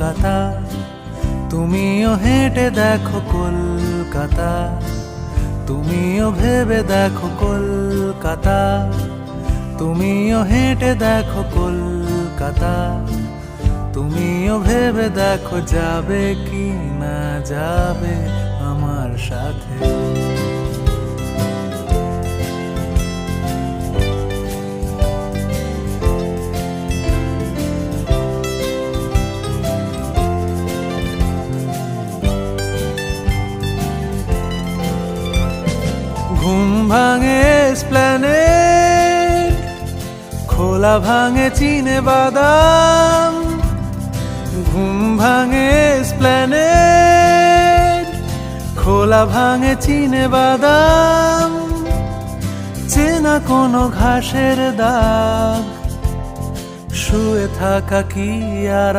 কলকাতা, তুমিও হেঁটে দেখো কলকাতা, তুমিও ভেবে দেখো কলকাতা, তুমিও হেঁটে দেখো কলকাতা, তুমিও ভেবে দেখো যাবে কি না যাবে আমার সাথে। ঘুম ভাঙে এসপ্ল্যানেড, খোলা ভাঙে চিনে বাদাম, ঘুম ভাঙে এসপ্ল্যানেড, খোলা ভাঙে চিনে বাদাম, চেনা কোনো ঘাসের দাগ, শুয়ে থাকা কি আর